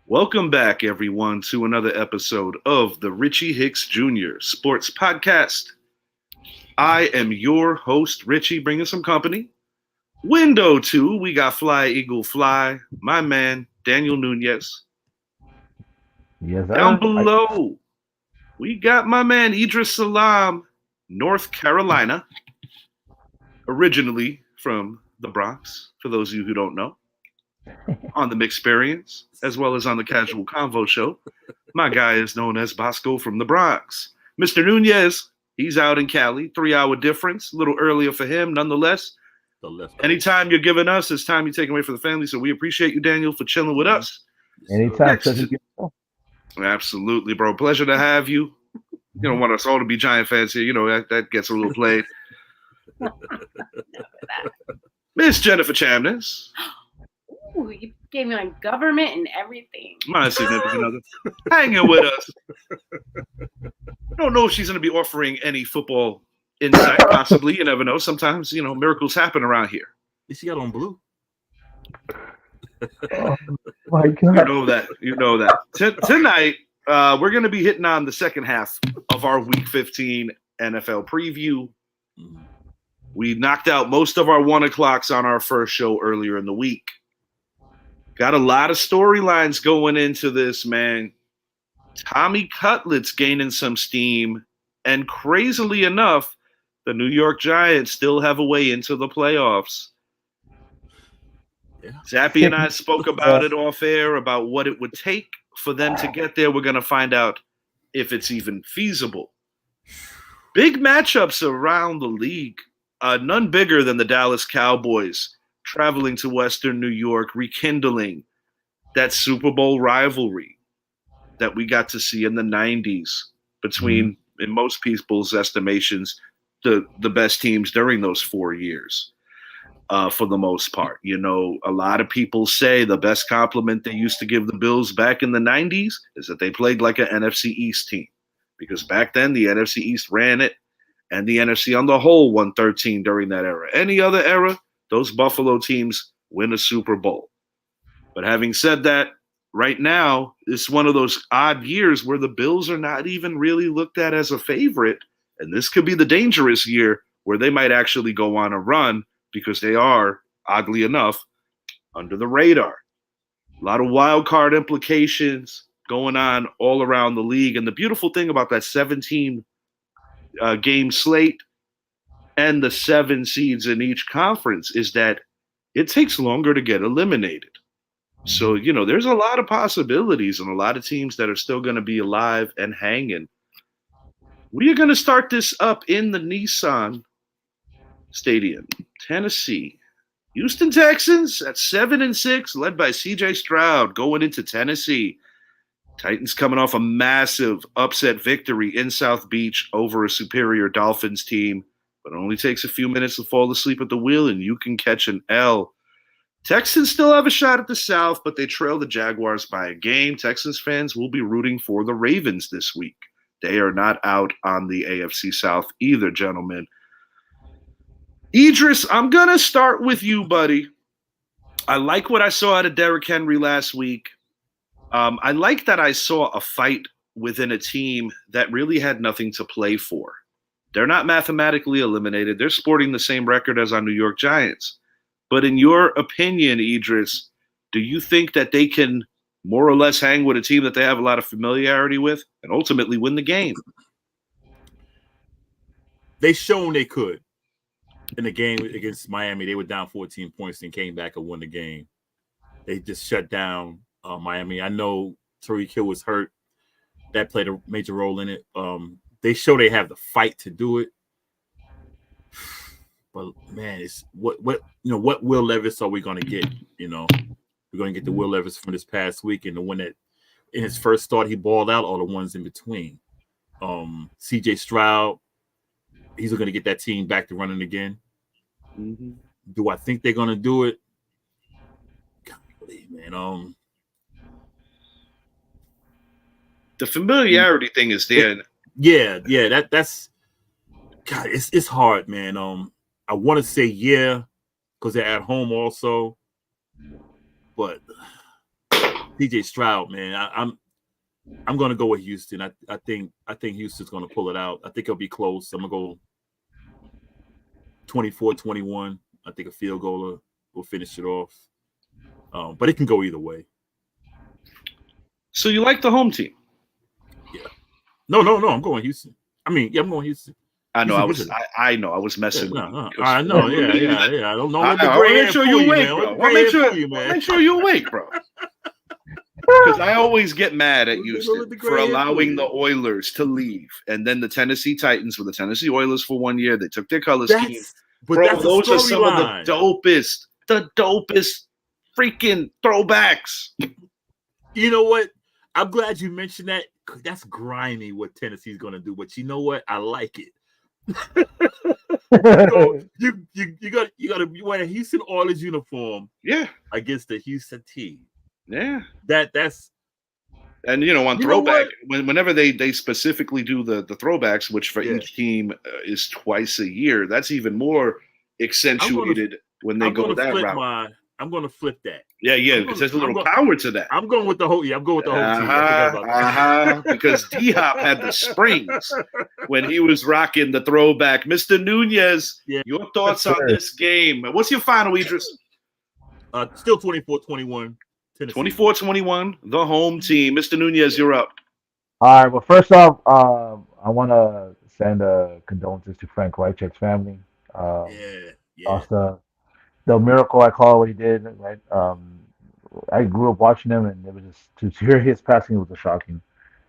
Welcome back, everyone, to another episode of the Richie Hicks Jr. Sports Podcast. I am your host, Richie, bringing some company. Window 2, we got Fly Eagle Fly, my man, Daniel Nunez. Yes, Down sir. below, we got my man, Idris Salam, North Carolina, originally from the Bronx, for those of you who don't know, on the Mixperience, as well as on the Casual Convo Show. My guy is known as Bosco from the Bronx. Mr. Nunez, he's out in Cali, 3 hour difference, a little earlier for him, nonetheless. Anytime you're giving us, it's time you're taking away from the family. So we appreciate you, Daniel, for chilling with us. Anytime. Absolutely, bro. Pleasure to have you. You don't want us all to be Giant fans here. You know, that gets a little played. Miss Jennifer Chamness. Ooh, you gave me like government and everything. My significant other. Hanging with us. I don't know if she's going to be offering any football insight, possibly. You never know. Sometimes, miracles happen around here. Is she got on blue? Oh my God. You know that. Tonight, we're going to be hitting on the second half of our Week 15 NFL preview. We knocked out most of our 1 o'clocks on our first show earlier in the week. Got a lot of storylines going into this, man. Tommy Cutlet's gaining some steam. And crazily enough, the New York Giants still have a way into the playoffs. Yeah. Zappy and I spoke about it off air, about what it would take for them to get there. We're going to find out if it's even feasible. Big matchups around the league. None bigger than the Dallas Cowboys traveling to Western New York, rekindling that Super Bowl rivalry that we got to see in the 90s between, in most people's estimations, the best teams during those 4 years, for the most part. You know, a lot of people say the best compliment they used to give the Bills back in the 90s is that they played like an NFC East team, because back then the NFC East ran it, and the NFC on the whole won 13 during that era. Any other era, those Buffalo teams win a Super Bowl. But having said that, right now, it's one of those odd years where the Bills are not even really looked at as a favorite. And this could be the dangerous year where they might actually go on a run, because they are, oddly enough, under the radar. A lot of wild card implications going on all around the league. And the beautiful thing about that 17 game slate and the 7 seeds in each conference is that it takes longer to get eliminated. So, there's a lot of possibilities and a lot of teams that are still going to be alive and hanging. We are going to start this up in the Nissan Stadium, Tennessee. Houston Texans at 7-6, led by C.J. Stroud, going into Tennessee. Titans coming off a massive upset victory in South Beach over a superior Dolphins team. But it only takes a few minutes to fall asleep at the wheel and you can catch an L. Texans still have a shot at the South, but they trail the Jaguars by a game. Texans fans will be rooting for the Ravens this week. They are not out on the AFC South either, gentlemen. Idris, I'm going to start with you, buddy. I like what I saw out of Derrick Henry last week. I like that I saw a fight within a team that really had nothing to play for. They're not mathematically eliminated. They're sporting the same record as our New York Giants. But in your opinion, Idris, do you think that they can more or less hang with a team that they have a lot of familiarity with and ultimately win the game? They shown they could. In the game against Miami, they were down 14 points and came back and won the game. They just shut down Miami. I know Tyreek Hill was hurt. That played a major role in it. They show they have the fight to do it. But man, it's what Will Levis are we going to get? We're going to get the Will Levis from this past week, and the one that in his first start he balled out, or the ones in between. C.J. Stroud, he's going to get that team back to running again. Mm-hmm. Do I think they're going to do it? Can't believe, man. The familiarity thing is there. Yeah. That's God. It's hard, man. I want to say yeah, because they're at home also, but CJ Stroud, man. I'm going to go with Houston. I think Houston's going to pull it out. I think it'll be close. I'm going to go 24-21. I think a field goal will finish it off. But it can go either way. So you like the home team? Yeah. No. I'm going Houston. I'm going Houston. I know. I know. I was messing. Yeah, with I know. Yeah. I don't know. I want to make sure you're awake, bro. Make sure you're awake, bro. Because I always get mad at Houston for allowing the Oilers to leave, and then the Tennessee Titans were the Tennessee Oilers for 1 year. They took their color scheme. Bro, those are some of the dopest freaking throwbacks. You know what? I'm glad you mentioned that. That's grimy what Tennessee's going to do, but you know what? I like it. So you wear a Houston Oilers uniform, against the Houston team. Yeah, that's and on throwback whenever they specifically do the throwbacks, which for each team is twice a year. That's even more accentuated when they go that route. I'm going to flip that. Yeah, because there's a little power to that. I'm going with the whole. I'm going with the whole team. Because D-Hop had the springs when he was rocking the throwback. Mr. Nunez, your thoughts on this game? What's your final, Idris? Still 24-21. 24-21, the home team. Mr. Nunez, you're up. All right. Well, first off, I want to send condolences to Frank Wycheck's family. Lost the miracle, I call it, what he did. Right. I grew up watching him, and it was just to hear his passing was shocking.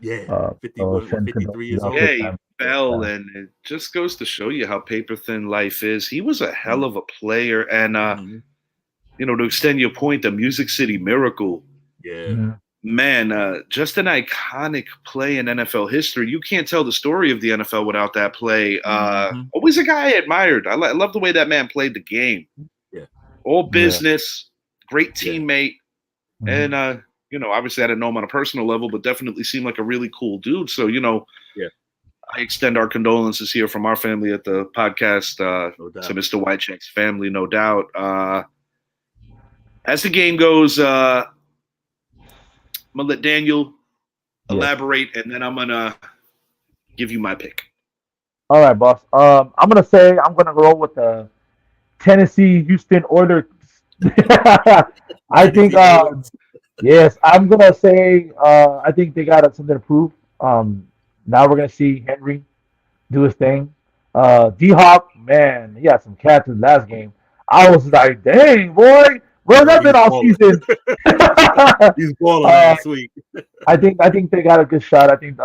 53 years old. Yeah, he fell, and it just goes to show you how paper thin life is. He was a hell of a player, and to extend your point, the Music City Miracle. Yeah. Man, just an iconic play in NFL history. You can't tell the story of the NFL without that play. Always a guy I admired. I love the way that man played the game. Yeah. All business, great teammate. And, obviously I didn't know him on a personal level, but definitely seemed like a really cool dude. So, I extend our condolences here from our family at the podcast to Mr. Wycheck's family, no doubt. As the game goes, I'm going to let Daniel elaborate, and then I'm going to give you my pick. All right, boss. I'm going to go with the Tennessee Houston Oilers. I think, yes, I'm going to say I think they got something to prove. Now we're going to see Henry do his thing. D-Hop, man, he had some cats in the last game. I was like, dang, boy. Where's that been all season? He's balling last week. I think they got a good shot. I think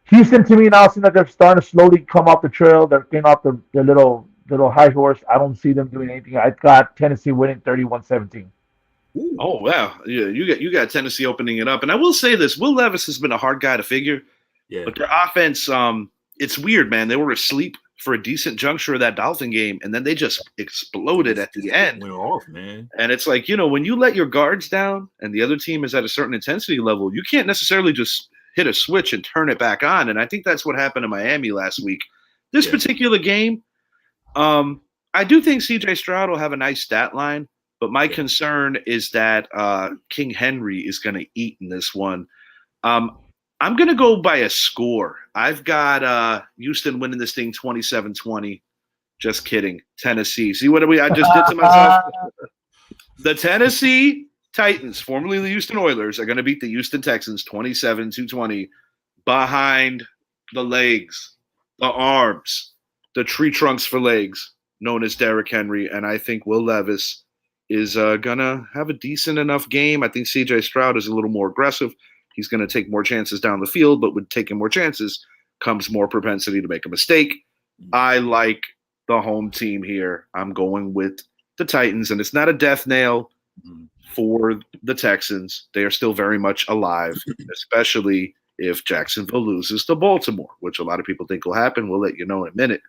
Houston to me now seems like they're starting to slowly come off the trail. They're getting off their little high horse. I don't see them doing anything. I got Tennessee winning 31-17. Oh wow, yeah, you got Tennessee opening it up. And I will say this: Will Levis has been a hard guy to figure. Yeah. But their offense, it's weird, man. They were asleep for a decent juncture of that Dolphin game, and then they just exploded at the end. Went off, man. And it's like, when you let your guards down and the other team is at a certain intensity level, you can't necessarily just hit a switch and turn it back on. And I think that's what happened to Miami last week. This particular game, I do think CJ Stroud will have a nice stat line, but my concern is that King Henry is going to eat in this one. I'm going to go by a score. I've got Houston winning this thing 27-20. Just kidding. Tennessee. See what I just did to myself? The Tennessee Titans, formerly the Houston Oilers, are going to beat the Houston Texans 27-20 behind the legs, the arms, the tree trunks for legs, known as Derrick Henry. And I think Will Levis is going to have a decent enough game. I think CJ Stroud is a little more aggressive. He's going to take more chances down the field, but with taking more chances comes more propensity to make a mistake. I like the home team here. I'm going with the Titans, and it's not a death nail for the Texans. They are still very much alive, especially if Jacksonville loses to Baltimore, which a lot of people think will happen. We'll let you know in a minute.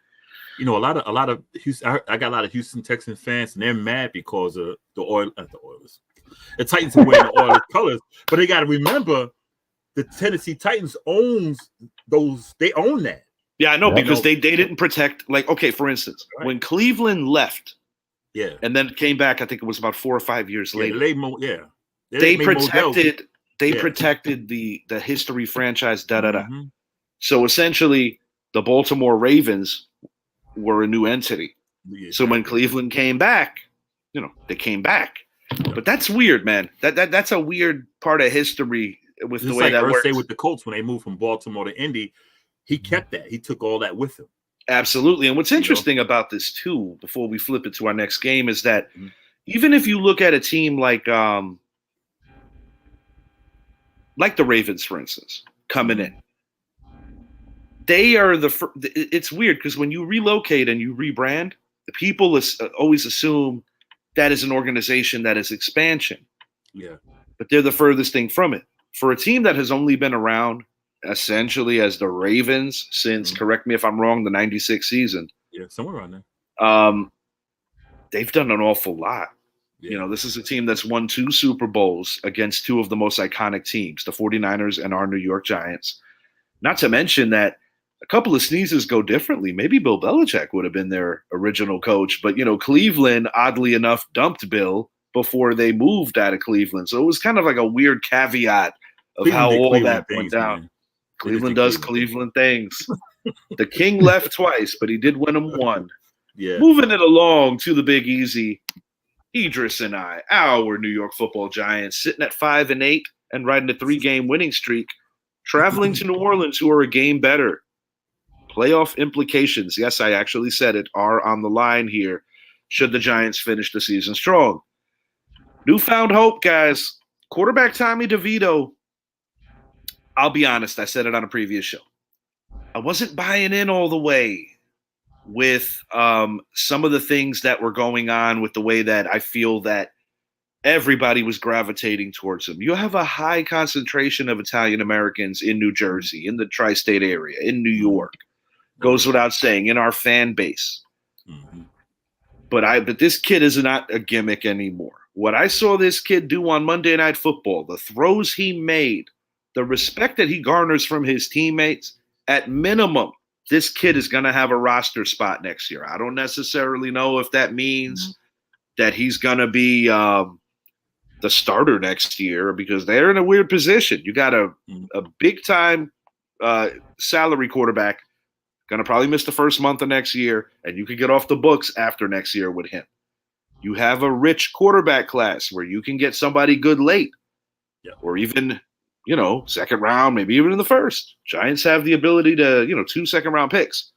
A lot of Houston. I got a lot of Houston Texans fans, and they're mad because of the Oilers. The Titans are wearing the Oilers colors, but they got to remember the Tennessee Titans owns those. They own that. Yeah, I know, because they didn't protect. Like, okay, for instance, when Cleveland left, and then came back, I think it was about 4 or 5 years later. They made Modell. protected the history franchise. Mm-hmm. So essentially, the Baltimore Ravens were a new entity. Yeah, so when Cleveland came back, they came back. But that's weird, man. That's a weird part of history with the way that works. With the Colts when they moved from Baltimore to Indy, he kept that. He took all that with him. Absolutely. And what's interesting about this too, before we flip it to our next game, is that even if you look at a team like the Ravens, for instance, coming in, they are it's weird because when you relocate and you rebrand, the people always assume that is an organization that is expansion. Yeah. But they're the furthest thing from it. For a team that has only been around essentially as the Ravens since, correct me if I'm wrong, the 96 season. Yeah, somewhere around there. They've done an awful lot. Yeah. This is a team that's won 2 Super Bowls against 2 of the most iconic teams, the 49ers and our New York Giants. Not to mention that a couple of sneezes go differently. Maybe Bill Belichick would have been their original coach, but Cleveland, oddly enough, dumped Bill before they moved out of Cleveland. So it was kind of like a weird caveat of how all that went down. Man. Cleveland does Cleveland things. The King left twice, but he did win them 1. Yeah. Moving it along to the Big Easy, Idris and our New York Football Giants, sitting at 5-8 and riding a 3-game winning streak, traveling to New Orleans, who are a game better. Playoff implications, yes, I actually said it, are on the line here should the Giants finish the season strong. Newfound hope, guys. Quarterback Tommy DeVito, I'll be honest, I said it on a previous show. I wasn't buying in all the way with some of the things that were going on with the way that I feel that everybody was gravitating towards him. You have a high concentration of Italian Americans in New Jersey, in the tri-state area, in New York. Goes without saying, in our fan base. Mm-hmm. But this kid is not a gimmick anymore. What I saw this kid do on Monday Night Football, the throws he made, the respect that he garners from his teammates, at minimum, this kid is going to have a roster spot next year. I don't necessarily know if that means that he's going to be the starter next year, because they're in a weird position. You got a big-time salary quarterback, going to probably miss the first month of next year, and you could get off the books after next year with him. You have a rich quarterback class where you can get somebody good late, or even, second round, maybe even in the first. Giants have the ability to, 2 second-round picks.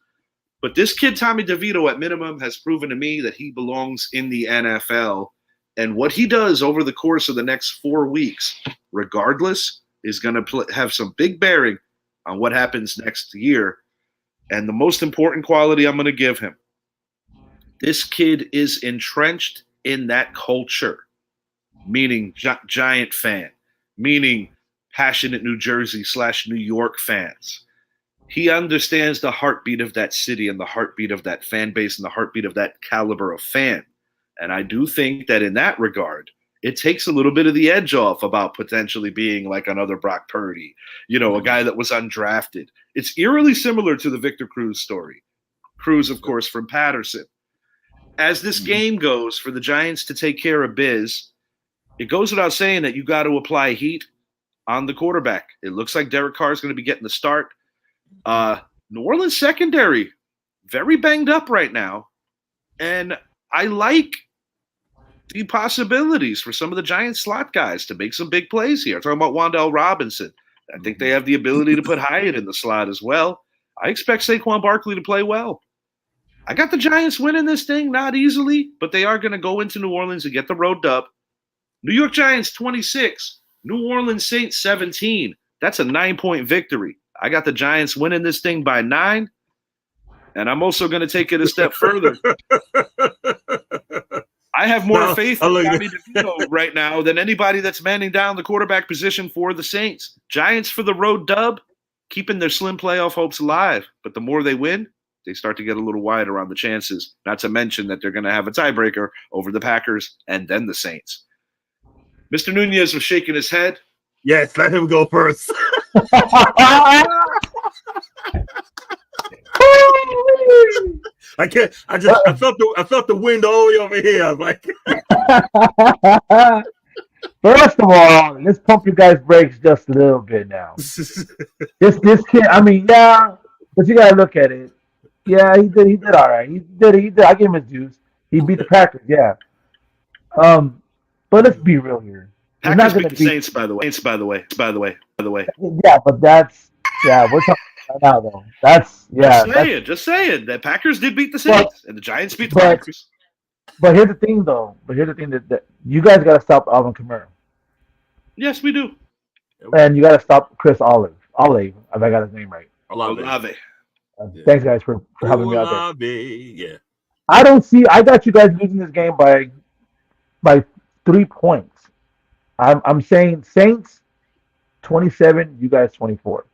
But this kid, Tommy DeVito, at minimum, has proven to me that he belongs in the NFL. And what he does over the course of the next 4 weeks, regardless, is going to have some big bearing on what happens next year. And the most important quality I'm going to give him, this kid is entrenched in that culture, meaning Giant fan, meaning passionate New Jersey / New York fans. He understands the heartbeat of that city and the heartbeat of that fan base and the heartbeat of that caliber of fan. And I do think that in that regard, it takes a little bit of the edge off about potentially being like another Brock Purdy, a guy that was undrafted. It's eerily similar to the Victor Cruz story. Cruz, of course, from Patterson. As this game goes, for the Giants to take care of biz, it goes without saying that you got to apply heat on the quarterback. It looks like Derek Carr is going to be getting the start. New Orleans secondary, very banged up right now. And I like the possibilities for some of the Giants slot guys to make some big plays here. I'm talking about Wan'Dale Robinson. I think they have the ability to put Hyatt in the slot as well. I expect Saquon Barkley to play well. I got the Giants winning this thing, not easily, but they are going to go into New Orleans and get the road dub. New York Giants 26, New Orleans Saints 17. That's a 9-point victory. I got the Giants winning this thing by 9, and I'm also going to take it a step further. I have more faith in Tommy DeVito right now than anybody that's manning down the quarterback position for the Saints. Giants for the road dub, keeping their slim playoff hopes alive. But the more they win, they start to get a little wider on the chances, not to mention that they're going to have a tiebreaker over the Packers and then the Saints. Mr. Nunez was shaking his head. Yes, let him go first. I can't. I felt the wind all the way over here. I was like, First of all, let's pump you guys' brakes just a little bit now. This kid, I mean, yeah, but you gotta look at it. Yeah, he did all right. He did. I give him his dues. He beat the Packers, yeah. Um, but let's be real here. He's Packers not beat gonna the beat. Saints, by the way. By the way. Yeah, but we're talking right now though. Just saying that Packers did beat the But Saints and the Giants beat the but Packers. but here's the thing though. But here's the thing that you guys gotta stop Alvin Kamara Yes, we do. and you gotta stop Chris Olive. Olive, if I got his name right. Olave. Olave. Yeah. Thanks guys for helping me out there. Olave, yeah. I don't see. I got you guys losing this game by 3 points. I'm saying Saints 27, you guys 24.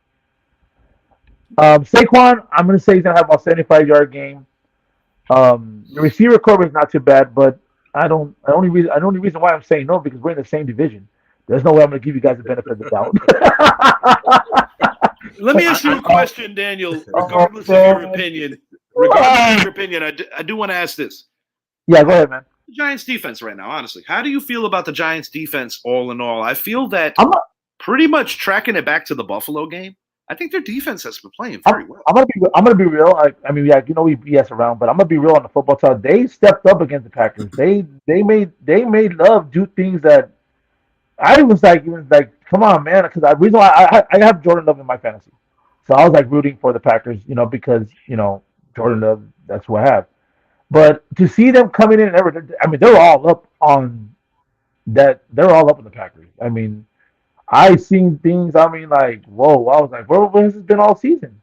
Saquon, I'm gonna say he's gonna have about 75-yard game. The receiver core is not too bad, but I don't. The only reason why I'm saying no because we're in the same division. There's no way I'm gonna give you guys the benefit of the doubt. Let me ask you a question, Daniel. Regardless of your opinion, I do want to ask this. Yeah, go ahead, man. The Giants defense right now, honestly. How do you feel about the Giants defense all in all? I feel that pretty much tracking it back to the Buffalo game. I think their defense has been playing very well. I'm gonna be real. I mean, yeah, we BS around, but I'm gonna be real on the football side. They stepped up against the Packers. They made Love do things that I was like, come on, man. Because the reason why I have Jordan Love in my fantasy, so I was like rooting for the Packers, because Jordan Love, that's who I have. But to see them coming in and everything, I mean, they're all up on that. They're all up on the Packers. I mean, I seen things. I mean, like, whoa! I was like, where has this been all season?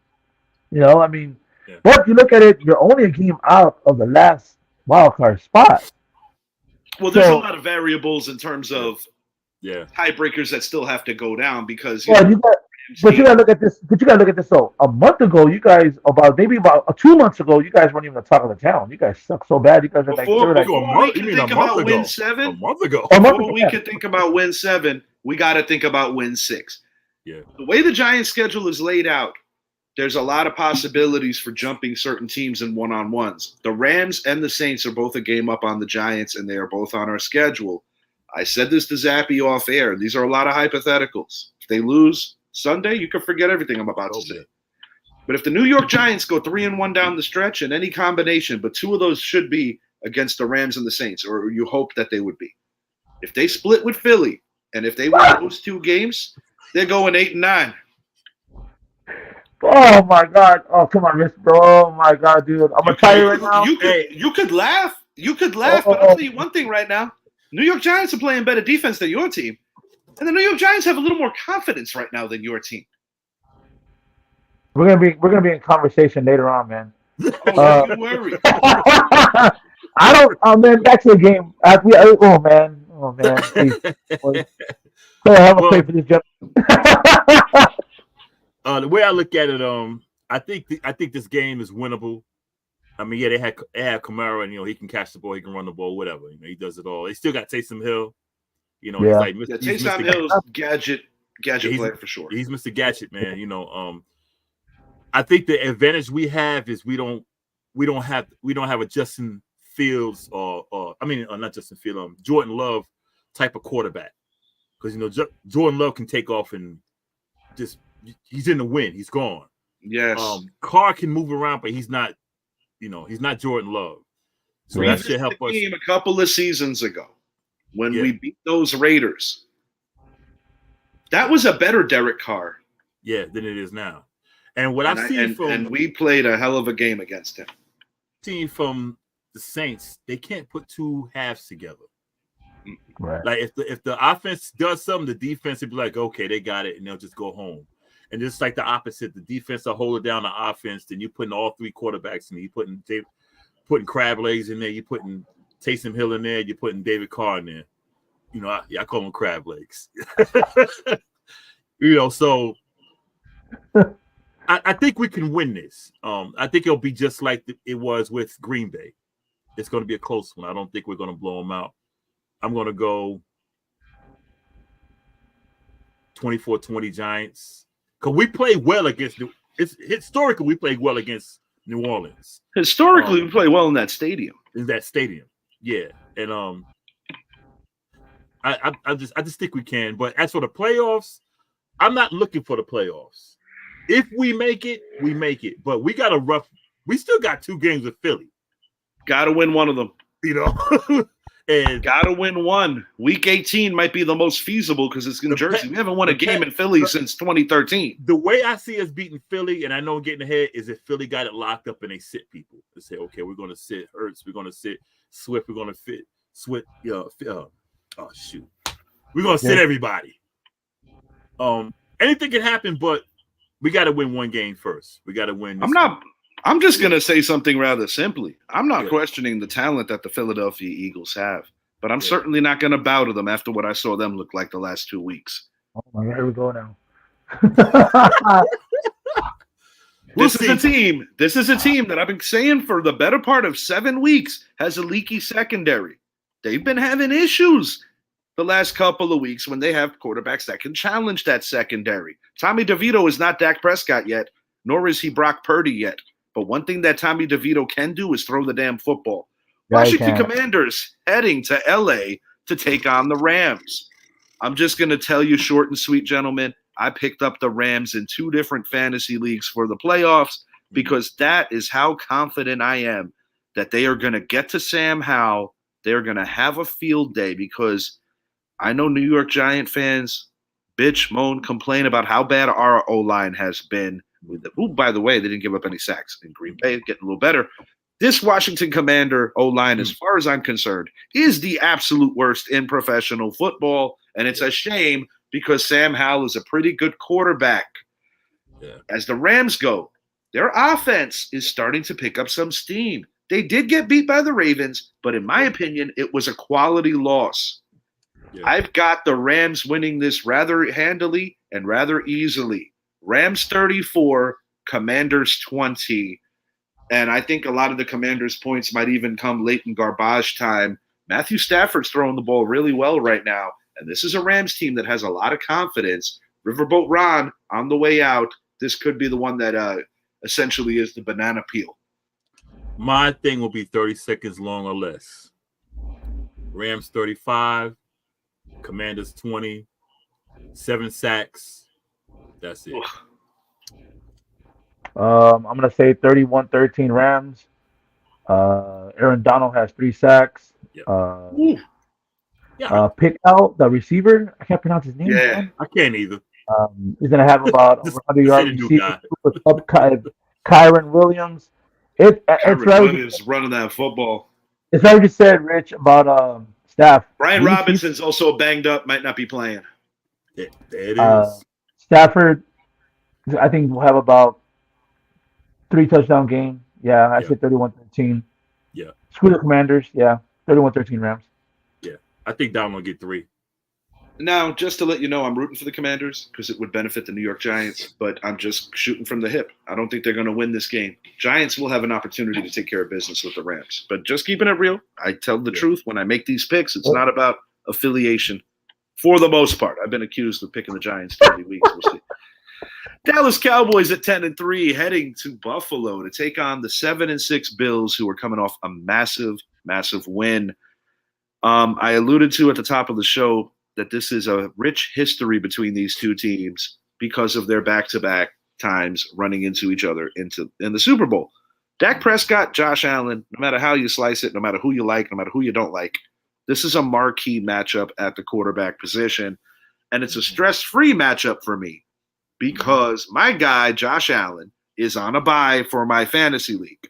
I mean, Yeah. but you look at it, you're only a game out of the last wild card spot. Well, there's a lot of variables in terms of Yeah. tiebreakers that still have to go down because But you gotta look at this. But you gotta look at this. So a month ago, you guys about 2 months ago, you guys weren't even the talk of the town. You guys suck so bad. You guys are like, Before third. we can think about win 7, A month ago. before we can think about win 7, we got to think about win 6. Yeah. The way the Giants' schedule is laid out, there's a lot of possibilities for jumping certain teams in one-on-ones. The Rams and the Saints are both a game up on the Giants, and they are both on our schedule. I said this to Zappy off air. These are a lot of hypotheticals. If they lose Sunday, you can forget everything I'm about to say. But if the New York Giants go 3-1 down the stretch in any combination, but 2 of those should be against the Rams and the Saints, or you hope that they would be. If they split with Philly, and if they win those 2 games, they're going 8-9. Oh my God! Oh come on, bro! Oh my God, dude! I'm gonna tell you right now. You could laugh. But I'll tell you one thing right now. New York Giants are playing better defense than your team. And the New York Giants have a little more confidence right now than your team. We're gonna be in conversation later on, man. Don't worry. I don't. Oh man, back to the game. Oh man, please. Go ahead, I'm gonna pay for this jump. The way I look at it, I think this game is winnable. I mean, yeah, they had Kamara, and he can catch the ball, he can run the ball, whatever. He does it all. They still got Taysom Hill. He's like Taysom Hill's gadget player for sure. He's Mr. Gadget, man. I think the advantage we have is we don't have a Justin Fields or not Justin Fields, Jordan Love type of quarterback, because Jordan Love can take off and just he's in the wind, he's gone. Yes. Carr can move around, but he's not Jordan Love. So that should help us. A couple of seasons ago, when we beat those Raiders, that was a better Derek Carr. Yeah, than it is now. And what I've seen and we played a hell of a game against him. Seen from the Saints, they can't put 2 halves together. Right. Like if the offense does something, the defense would be like, okay, they got it, and they'll just go home. And just like the opposite, the defense will hold it down the offense. Then you're putting all 3 quarterbacks in. You're putting crab legs in there. You're putting Taysom Hill in there. You're putting David Carr in there. I call them crab legs. So I think we can win this. I think it'll be just like it was with Green Bay. It's going to be a close one. I don't think we're going to blow them out. I'm going to go 24-20 Giants. Because we play well against historically, we played well against New Orleans. Historically, we play well in that stadium. Yeah. And I just think we can. But as for the playoffs, I'm not looking for the playoffs. If we make it, we make it. But we still got 2 games with Philly. Got to win one of them. And got to win one. Week 18 might be the most feasible because it's in Jersey. We haven't won a game in Philly since 2013. The way I see us beating Philly, and I know getting ahead, is if Philly got it locked up and they sit people. They say, okay, we're going to sit Hurts, we're going to sit Swift, we're going to fit Swift. We're going to sit everybody. Anything can happen, but we got to win one game first. We got to win. I'm just going to say something rather simply. I'm not questioning the talent that the Philadelphia Eagles have, but I'm certainly not going to bow to them after what I saw them look like the last 2 weeks. Oh my God, here we go now. This is a team that I've been saying for the better part of 7 weeks has a leaky secondary. They've been having issues the last couple of weeks when they have quarterbacks that can challenge that secondary. Tommy DeVito is not Dak Prescott yet, nor is he Brock Purdy yet. But one thing that Tommy DeVito can do is throw the damn football. Washington Commanders heading to L.A. to take on the Rams. I'm just going to tell you short and sweet, gentlemen, I picked up the Rams in 2 different fantasy leagues for the playoffs because that is how confident I am that they are going to get to Sam Howell. They're going to have a field day because I know New York Giant fans bitch, moan, complain about how bad our O-line has been. Ooh, by the way, they didn't give up any sacks in Green Bay, getting a little better. This Washington Commander O-line, as far as I'm concerned, is the absolute worst in professional football, and it's a shame because Sam Howell is a pretty good quarterback. Yeah. As the Rams go, their offense is starting to pick up some steam. They did get beat by the Ravens, but in my opinion, it was a quality loss. Yeah. I've got the Rams winning this rather handily and rather easily. Rams 34, Commanders 20. And I think a lot of the Commanders' points might even come late in garbage time. Matthew Stafford's throwing the ball really well right now. And this is a Rams team that has a lot of confidence. Riverboat Ron on the way out. This could be the one that essentially is the banana peel. My thing will be 30 seconds long or less. Rams 35, Commanders 20, 7 sacks. That's it. I'm going to say 31-13 Rams. Aaron Donald has 3 sacks. Yep. Pick out the receiver. I can't pronounce his name. Yeah, man. I can't either. He's going to have about 100 yards receiving. Kyron Williams. Kyron Williams running that football. It's like you said, Rich, about Staff. Brian Robinson's also banged up, might not be playing. There it is. Stafford, I think, will have about 3 touchdown game. Yeah, I said 31-13. Yeah. Screw the Commanders. Yeah, 31-13 Rams. Yeah, I think Don will get 3. Now, just to let you know, I'm rooting for the Commanders because it would benefit the New York Giants, but I'm just shooting from the hip. I don't think they're going to win this game. Giants will have an opportunity to take care of business with the Rams, but just keeping it real. I tell the truth when I make these picks. It's not about affiliation. For the most part, I've been accused of picking the Giants 30 weeks. We'll see. Dallas Cowboys at 10-3, heading to Buffalo to take on the 7-6 Bills, who are coming off a massive, massive win. I alluded to at the top of the show that this is a rich history between these two teams because of their back-to-back times running into each other in the Super Bowl. Dak Prescott, Josh Allen, no matter how you slice it, no matter who you like, no matter who you don't like, this is a marquee matchup at the quarterback position, and it's a stress-free matchup for me because my guy, Josh Allen, is on a bye for my fantasy league.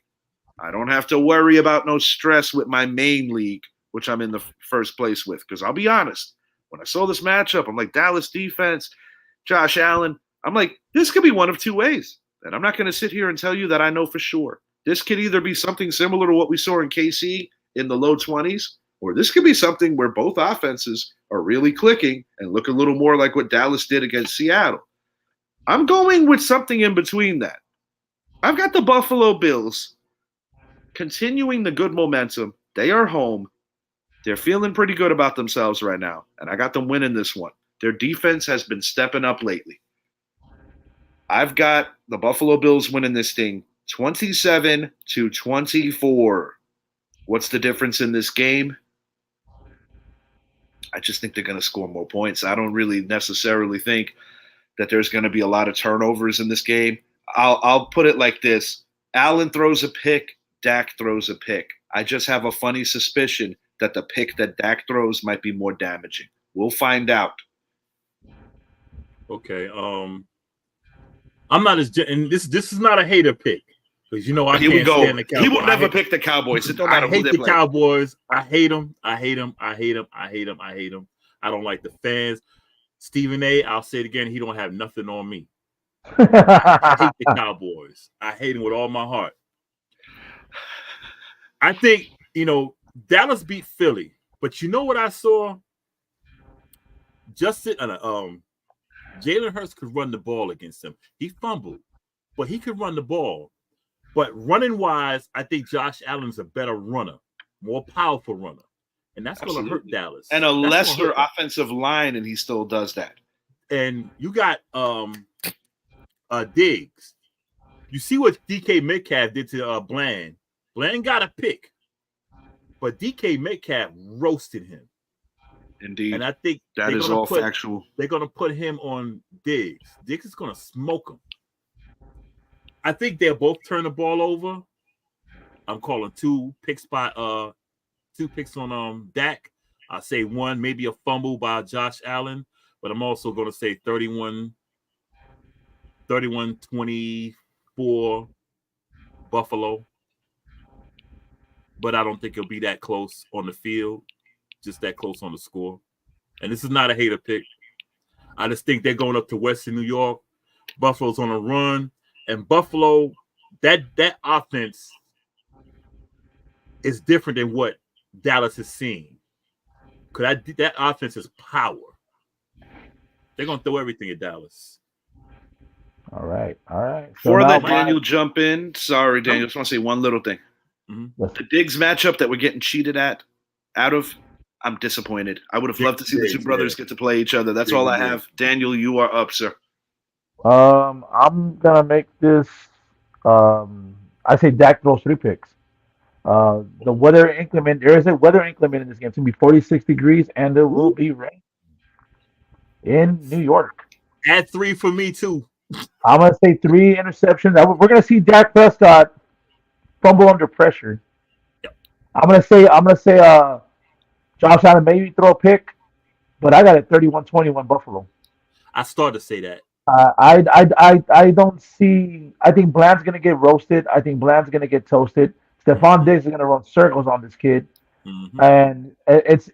I don't have to worry about no stress with my main league, which I'm in the first place with, because I'll be honest, when I saw this matchup, I'm like, Dallas defense, Josh Allen, I'm like, this could be one of 2 ways, and I'm not going to sit here and tell you that I know for sure. This could either be something similar to what we saw in KC in the low 20s, or this could be something where both offenses are really clicking and look a little more like what Dallas did against Seattle. I'm going with something in between that. I've got the Buffalo Bills continuing the good momentum. They are home. They're feeling pretty good about themselves right now, and I got them winning this one. Their defense has been stepping up lately. I've got the Buffalo Bills winning this thing 27-24. What's the difference in this game? I just think they're going to score more points. I don't really necessarily think that there's going to be a lot of turnovers in this game. I'll put it like this. Allen throws a pick, Dak throws a pick. I just have a funny suspicion that the pick that Dak throws might be more damaging. We'll find out. Okay. I'm not as and this is not a hater pick because I Here we can't go. stand the Cowboys. He will never pick the Cowboys. It don't matter I hate who they the play. Cowboys. I hate them. I hate them. I hate them. I hate them. I hate them. I don't like the fans. Stephen A. I'll say it again. He don't have nothing on me. I hate the Cowboys. I hate them with all my heart. I think Dallas beat Philly, but you know what I saw? Jalen Hurts could run the ball against him. He fumbled, but he could run the ball. But running wise, I think Josh Allen's a better runner, more powerful runner. And that's going to hurt Dallas. And a lesser offensive line, and he still does that. And you got Diggs. You see what DK Metcalf did to Bland. Bland got a pick, but DK Metcalf roasted him. Indeed. And I think that is all factual. They're going to put him on Diggs. Diggs is going to smoke him. I think they'll both turn the ball over. I'm calling two picks on Dak. I say one, maybe a fumble by Josh Allen, but I'm also going to say 31-24 Buffalo. But I don't think it'll be that close on the field, just that close on the score. And this is not a hater pick. I just think they're going up to Western New York. Buffalo's on a run. And Buffalo, that offense is different than what Dallas is seeing. Because that offense is power. They're going to throw everything at Dallas. All right. So before that, Daniel jump in. Sorry, Daniel. I just want to say one little thing. Mm-hmm. The Diggs matchup that we're getting cheated out of, I'm disappointed. I would have loved to see the two brothers get to play each other. That's all I have. Daniel, you are up, sir. I'm gonna make this. I say Dak throws 3 picks. The weather inclement. There is a weather inclement in this game. It's gonna be 46 degrees, and there will be rain in New York. Add 3 for me too. I'm gonna say 3 interceptions. We're gonna see Dak Prescott fumble under pressure. Yep. I'm gonna say Josh Allen maybe throw a pick, but I got it 31-21 Buffalo. I started to say that. I don't see. I think Bland's gonna get roasted. I think Bland's gonna get toasted. Stephon Diggs is gonna run circles on this kid, and it's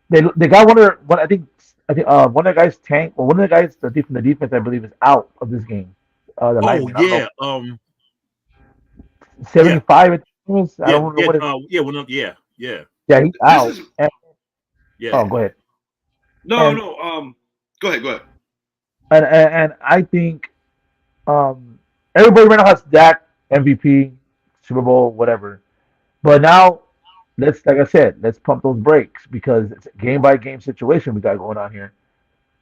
they got one I think one of the guys tanked. Well, one of the guys from the defense I believe is out of this game. Lineman, 75. I don't know what it is. Yeah, he's out. Oh, go ahead. No. Go ahead. And I think everybody right now has Dak, MVP, Super Bowl, whatever. But now, like I said, let's pump those brakes because it's a game-by-game situation we got going on here.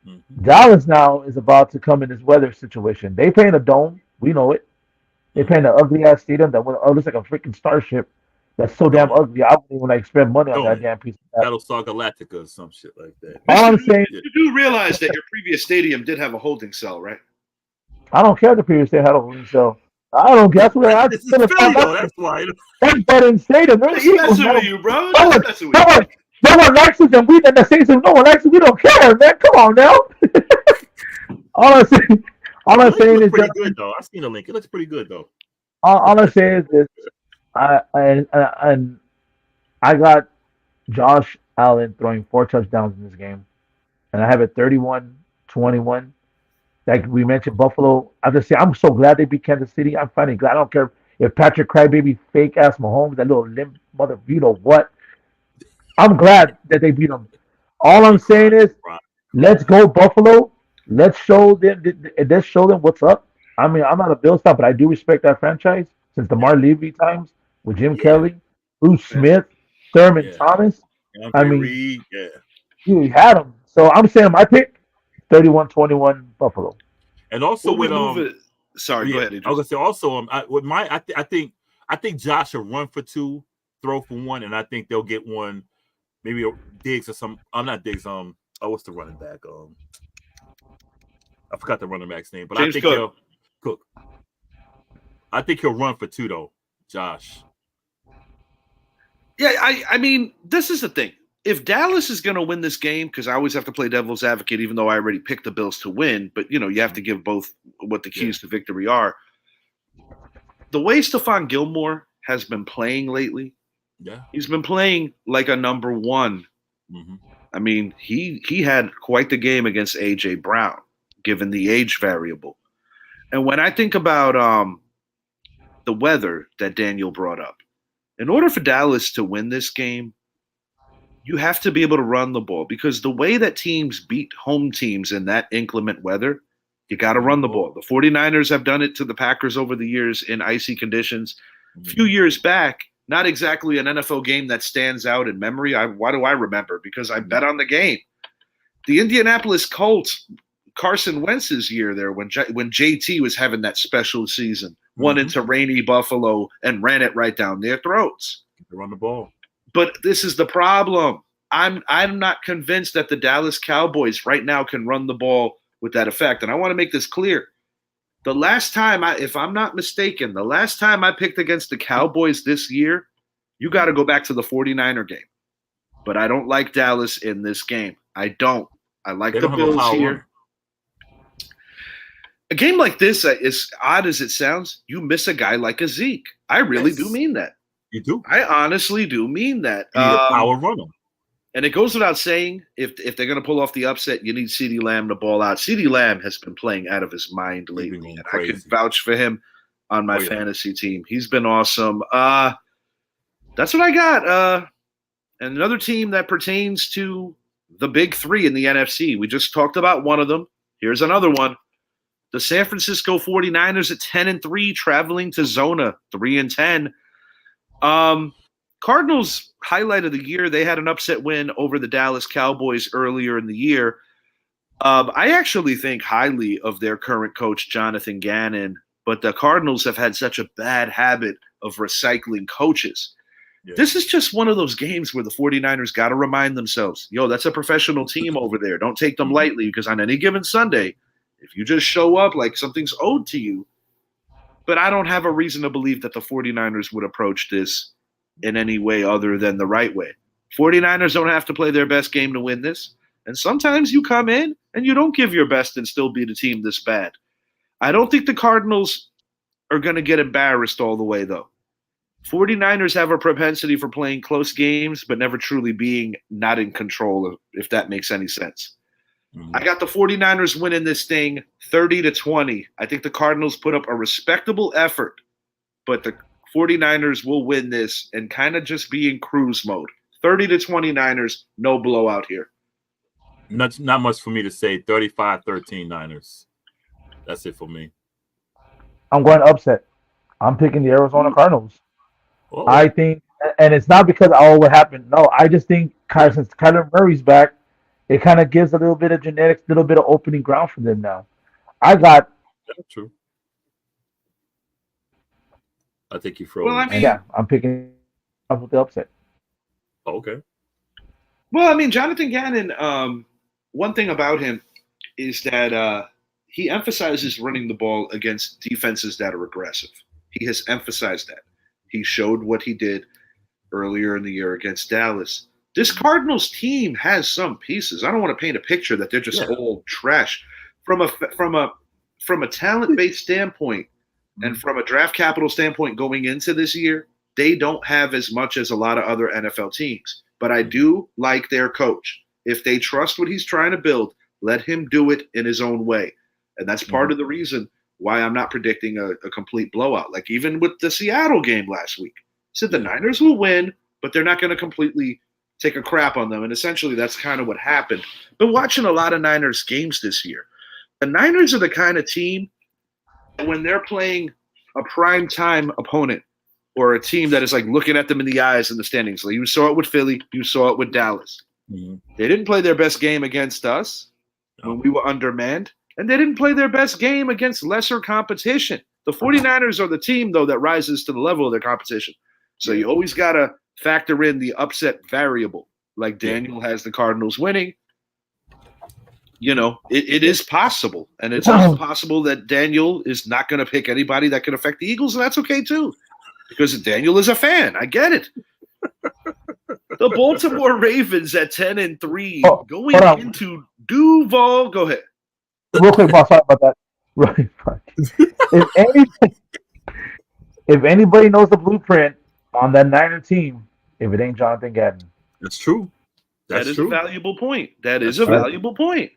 Mm-hmm. Dallas now is about to come in this weather situation. They play in a dome. We know it. They play in an ugly-ass stadium that looks like a freaking starship. That's so damn ugly. I wouldn't even spend money on that damn piece of that. Battlestar Galactica or some shit like that. All I'm saying, you do realize that your previous stadium did have a holding cell, right? I don't care if the previous stadium had a holding cell. I don't guess what I this is Philly, though. That's why. That's better than stadium. That's messing with you, bro. No one likes us, and we in the stadium. No one likes us. We don't care, man. Come on now. All I'm saying is pretty good though. I've seen the link. It looks pretty good though. All I'm saying is this. I got Josh Allen throwing 4 touchdowns in this game, and I have it 31-21. Like we mentioned, Buffalo. I just say I'm so glad they beat Kansas City. I'm finally glad. I don't care if Patrick Crybaby, fake ass Mahomes, that little limp mother, what. I'm glad that they beat them. All I'm saying is, let's go Buffalo. Let's show them. Let's show them what's up. I mean, I'm not a Bills fan, but I do respect that franchise since the Mark Levy times with Jim Kelly, Bruce Smith, Thurman Thomas. I mean, you had them. So I'm saying my pick, 31-21 Buffalo. And also with sorry, go ahead. Idris. I was gonna say also I think Josh will run for 2, throw for 1, and I think they'll get one maybe a Diggs or some. I'm not Diggs. What's the running back? I forgot the running back's name, but James I think Cook. Cook. I think he'll run for 2 though, Josh. Yeah, I mean, this is the thing. If Dallas is going to win this game, because I always have to play devil's advocate, even though I already picked the Bills to win, but you have to give both what the keys to victory are. The way Stephon Gilmore has been playing lately, he's been playing like a number one. Mm-hmm. I mean, he had quite the game against A.J. Brown, given the age variable. And when I think about the weather that Daniel brought up, in order for Dallas to win this game, you have to be able to run the ball, because the way that teams beat home teams in that inclement weather, you got to run the ball. The 49ers have done it to the Packers over the years in icy conditions. A few years back, not exactly an NFL game that stands out in memory. Why do I remember? Because I bet on the game. The Indianapolis Colts, Carson Wentz's year there, when JT was having that special season, won into rainy Buffalo and ran it right down their throats. They run the ball. But this is the problem. I'm not convinced that the Dallas Cowboys right now can run the ball with that effect. And I want to make this clear. The last time, if I'm not mistaken, the last time I picked against the Cowboys this year, you got to go back to the 49er game. But I don't like Dallas in this game. I don't. I like the Bills here. A game like this, as odd as it sounds, you miss a guy like a Zeke. I really do mean that. You do? I honestly do mean that. You need a power runner. And it goes without saying, if they're going to pull off the upset, you need CeeDee Lamb to ball out. CeeDee Lamb has been playing out of his mind lately, and I could vouch for him on my fantasy team. He's been awesome. That's what I got. And another team that pertains to the big three in the NFC. We just talked about one of them. Here's another one. The San Francisco 49ers at 10-3, traveling to Zona 3-10. Cardinals highlight of the year. They had an upset win over the Dallas Cowboys earlier in the year. I actually think highly of their current coach, Jonathan Gannon, but the Cardinals have had such a bad habit of recycling coaches. Yeah. This is just one of those games where the 49ers got to remind themselves, that's a professional team over there. Don't take them lightly, because on any given Sunday, if you just show up like something's owed to you. But I don't have a reason to believe that the 49ers would approach this in any way other than the right way. 49ers don't have to play their best game to win this. And sometimes you come in and you don't give your best and still beat a team this bad. I don't think the Cardinals are going to get embarrassed all the way, though. 49ers have a propensity for playing close games, but never truly being not in control, if that makes any sense. Mm-hmm. I got the 49ers winning this thing 30-20. I think the Cardinals put up a respectable effort, but the 49ers will win this and kind of just be in cruise mode. 30-20 Niners, no blowout here. Not much for me to say. 35-13 Niners. That's it for me. I'm going upset. I'm picking the Arizona Cardinals. Oh. I think, and it's not because what happened. No, I just think since Kyler Murray's back, it kind of gives a little bit of genetics, a little bit of opening ground for them now. That's true. I think you froze. Well, I'm picking up with the upset. Oh, okay. Well, Jonathan Gannon, one thing about him is that he emphasizes running the ball against defenses that are aggressive. He has emphasized that. He showed what he did earlier in the year against Dallas. This Cardinals team has some pieces. I don't want to paint a picture that they're just all trash. From a talent-based standpoint and from a draft capital standpoint going into this year, they don't have as much as a lot of other NFL teams. But I do like their coach. If they trust what he's trying to build, let him do it in his own way. And that's part of the reason why I'm not predicting a complete blowout. Like even with the Seattle game last week, I said the Niners will win, but they're not going to completely take a crap on them. And essentially that's kind of what happened. Been watching a lot of Niners games this year. The Niners are the kind of team when they're playing a primetime opponent or a team that is like looking at them in the eyes in the standings. Like you saw it with Philly. You saw it with Dallas. Mm-hmm. They didn't play their best game against us when we were undermanned. And they didn't play their best game against lesser competition. The 49ers are the team, though, that rises to the level of their competition. So you always got to factor in the upset variable. like Daniel has the Cardinals winning, it is possible. And it's also possible that Daniel is not going to pick anybody that could affect the Eagles, and that's okay too, because Daniel is a fan. I get it. The Baltimore Ravens at 10-3 going into Duvall. Go ahead. Real quick, boss. Sorry about that. Right. If anybody knows the blueprint on that Niner team, if it ain't Jonathan Gannon. That's true. That is a valuable point. That is a valuable point.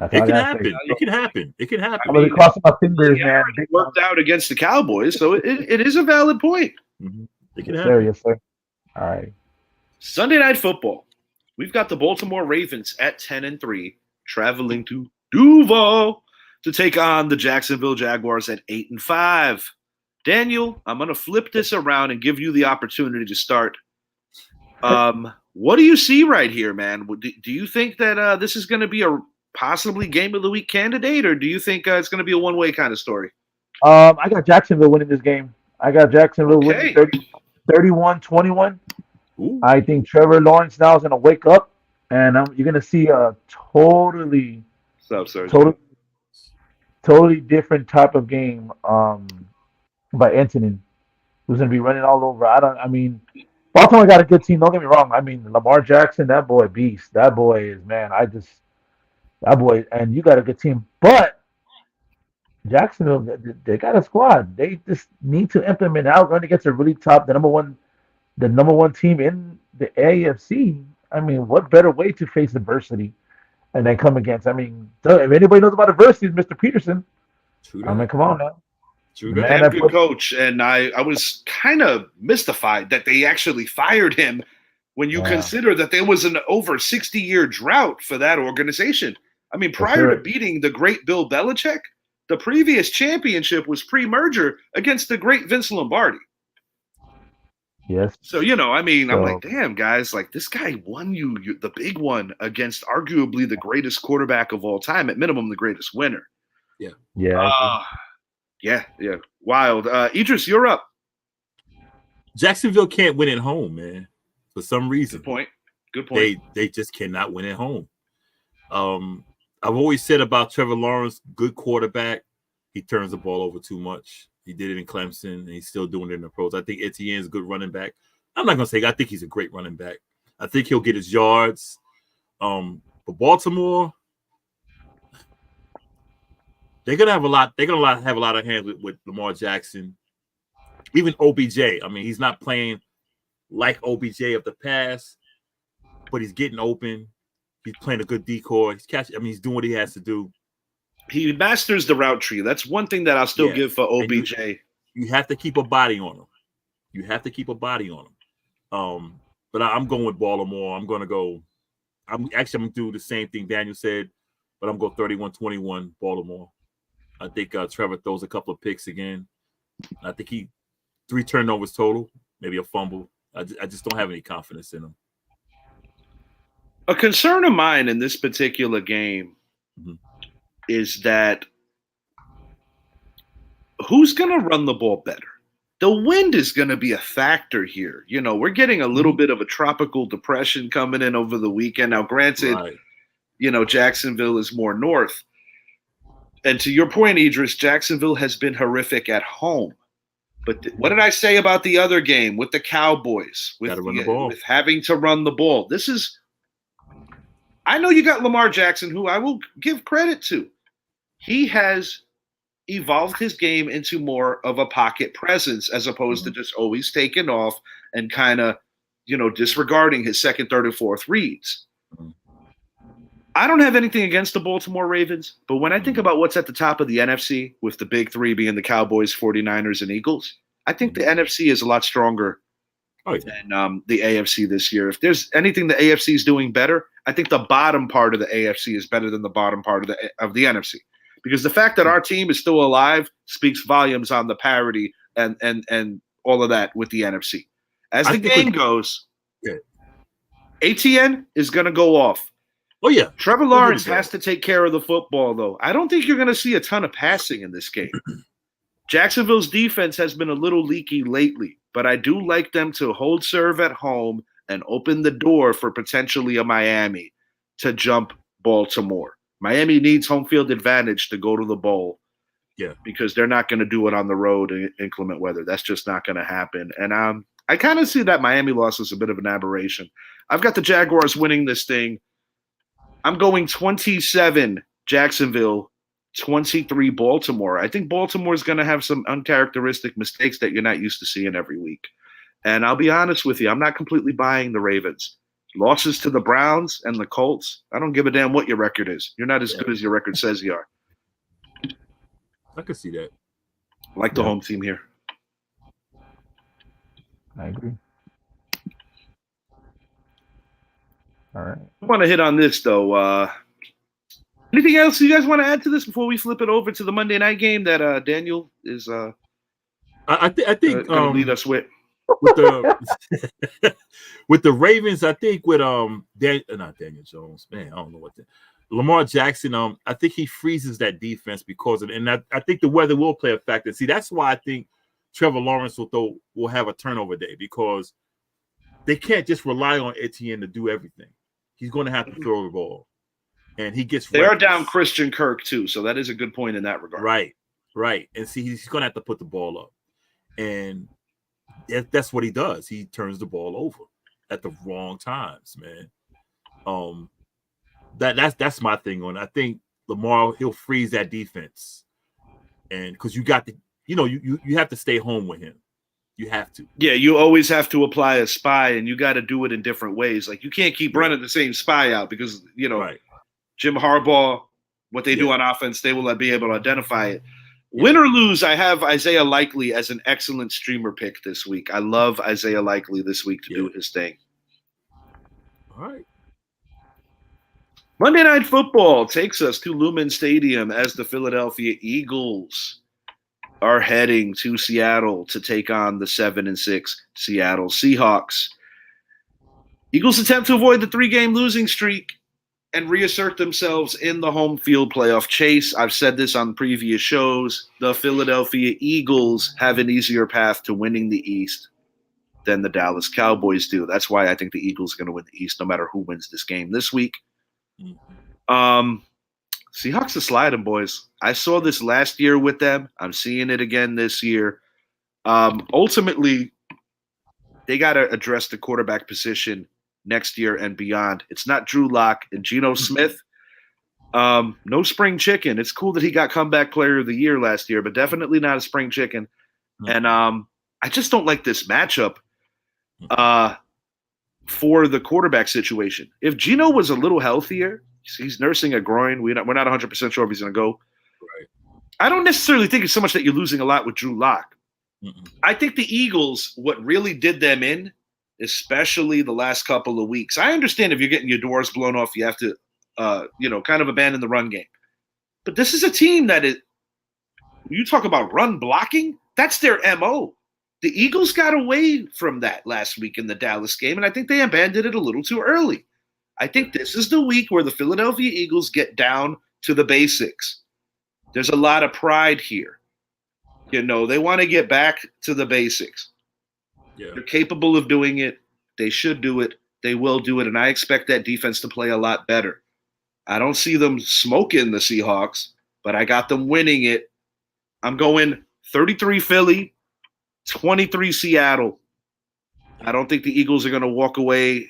It can happen. It can happen. It can happen. I'm really crossing my fingers, man. It worked out against the Cowboys, so it is a valid point. Mm-hmm. It can happen. Yes, sir. All right. Sunday Night Football. We've got the Baltimore Ravens at 10-3, traveling to Duvall to take on the Jacksonville Jaguars at 8-5. Daniel, I'm going to flip this around and give you the opportunity to start. What do you see right here, man? Do you think that this is going to be a possibly game of the week candidate, or do you think it's going to be a one-way kind of story? I got Jacksonville winning this game. I got Jacksonville winning 31-21. I think Trevor Lawrence now is going to wake up, and you're going to see a totally different type of game by Antonin, who's going to be running all over. Baltimore got a good team. Don't get me wrong. I mean, Lamar Jackson, that boy beast. That boy is, man, and you got a good team. But Jacksonville, they got a squad. They just need to implement out running against the number one team in the AFC. I mean, what better way to face adversity and then come against? I mean, if anybody knows about adversity, it's Mr. Peterson. I mean, come on now. Man, good coach, and I was kind of mystified that they actually fired him when you consider that there was an over 60-year drought for that organization. I mean, prior to beating the great Bill Belichick, the previous championship was pre-merger against the great Vince Lombardi. Yes. So, I'm like, damn, guys, like this guy won you the big one against arguably the greatest quarterback of all time, at minimum the greatest winner. Yeah. Yeah. Wild. Idris, you're up. Jacksonville can't win at home, man. For some reason. Good point. They just cannot win at home. I've always said about Trevor Lawrence, good quarterback. He turns the ball over too much. He did it in Clemson, and he's still doing it in the pros. I think Etienne's a good running back. I'm not going to say I think he's a great running back. I think he'll get his yards. But Baltimore, they're gonna have a lot. They're gonna have a lot of hands with Lamar Jackson, even OBJ. I mean, he's not playing like OBJ of the past, but he's getting open. He's playing a good decoy. He's catching. I mean, he's doing what he has to do. He masters the route tree. That's one thing that I'll still give for OBJ. You have to keep a body on him. But I'm going with Baltimore. I'm going to do the same thing Daniel said, but I'm going 31-21 Baltimore. I think Trevor throws a couple of picks again. I think 3 turnovers total, maybe a fumble. I just don't have any confidence in him. A concern of mine in this particular game is that who's going to run the ball better? The wind is going to be a factor here. We're getting a little bit of a tropical depression coming in over the weekend. Now, granted, Jacksonville is more north. And to your point, Idris, Jacksonville has been horrific at home. But what did I say about the other game with the Cowboys? With having to run the ball. I know you got Lamar Jackson, who I will give credit to. He has evolved his game into more of a pocket presence as opposed to just always taking off and kind of, disregarding his second, third, and fourth reads. I don't have anything against the Baltimore Ravens, but when I think about what's at the top of the NFC, with the big 3 being the Cowboys, 49ers, and Eagles, I think the NFC is a lot stronger than the AFC this year. If there's anything the AFC is doing better, I think the bottom part of the AFC is better than the bottom part of the NFC. Because the fact that our team is still alive speaks volumes on the parity and all of that with the NFC. As the game goes, ATN is going to go off. Oh, yeah. Trevor Lawrence has to take care of the football, though. I don't think you're going to see a ton of passing in this game. Jacksonville's defense has been a little leaky lately, but I do like them to hold serve at home and open the door for potentially a Miami to jump Baltimore. Miami needs home field advantage to go to the bowl. Yeah. Because they're not going to do it on the road in inclement weather. That's just not going to happen. And I kind of see that Miami loss as a bit of an aberration. I've got the Jaguars winning this thing. I'm going 27 Jacksonville, 23 Baltimore. I think Baltimore is going to have some uncharacteristic mistakes that you're not used to seeing every week. And I'll be honest with you, I'm not completely buying the Ravens. Losses to the Browns and the Colts, I don't give a damn what your record is. You're not as good as your record says you are. I could see that. I like the home team here. I agree. All right. I want to hit on this, though. Anything else you guys want to add to this before we flip it over to the Monday night game that Daniel is I think going to lead us with? With the with the Ravens, I think with not Daniel Jones, man, I don't know what Lamar Jackson, I think he freezes that defense because of it. And I think the weather will play a factor. See, that's why I think Trevor Lawrence will have a turnover day because they can't just rely on Etienne to do everything. He's going to have to throw the ball. And he gets They are down Christian Kirk, too, so that is a good point in that regard. Right. And see, he's going to have to put the ball up. And that's what he does. He turns the ball over at the wrong times, man. That's my thing on it. I think Lamar, he'll freeze that defense, and because you got to, you have to stay home with him. You have to. Yeah, you always have to apply a spy, and you got to do it in different ways. Like you can't keep running the same spy out because Jim Harbaugh, what they do on offense, they will be able to identify it. Win or lose, I have Isaiah Likely as an excellent streamer pick this week. I love Isaiah Likely this week to do his thing. All right. Monday Night Football takes us to Lumen Stadium as the Philadelphia Eagles are heading to Seattle to take on the 7-6 Seattle Seahawks. Eagles attempt to avoid the 3-game losing streak and reassert themselves in the home field playoff chase. I've said this on previous shows. The Philadelphia Eagles have an easier path to winning the East than the Dallas Cowboys do. That's why I think the Eagles are going to win the East no matter who wins this game this week. Seahawks are sliding, boys. I saw this last year with them. I'm seeing it again this year. Ultimately, they got to address the quarterback position next year and beyond. It's not Drew Lock and Geno Smith. No spring chicken. It's cool that he got comeback player of the year last year, but definitely not a spring chicken. And I just don't like this matchup for the quarterback situation. If Geno was a little healthier, he's nursing a groin. We're not 100% sure if he's going to go. Right. I don't necessarily think it's so much that you're losing a lot with Drew Lock. I think the Eagles, what really did them in, especially the last couple of weeks. I understand if you're getting your doors blown off, you have to, kind of abandon the run game. But this is a team that is, you talk about run blocking, that's their MO. The Eagles got away from that last week in the Dallas game, and I think they abandoned it a little too early. I think this is the week where the Philadelphia Eagles get down to the basics. There's a lot of pride here. They want to get back to the basics. Yeah. They're capable of doing it. They should do it. They will do it. And I expect that defense to play a lot better. I don't see them smoking the Seahawks, but I got them winning it. I'm going 33 Philly, 23 Seattle. I don't think the Eagles are going to walk away,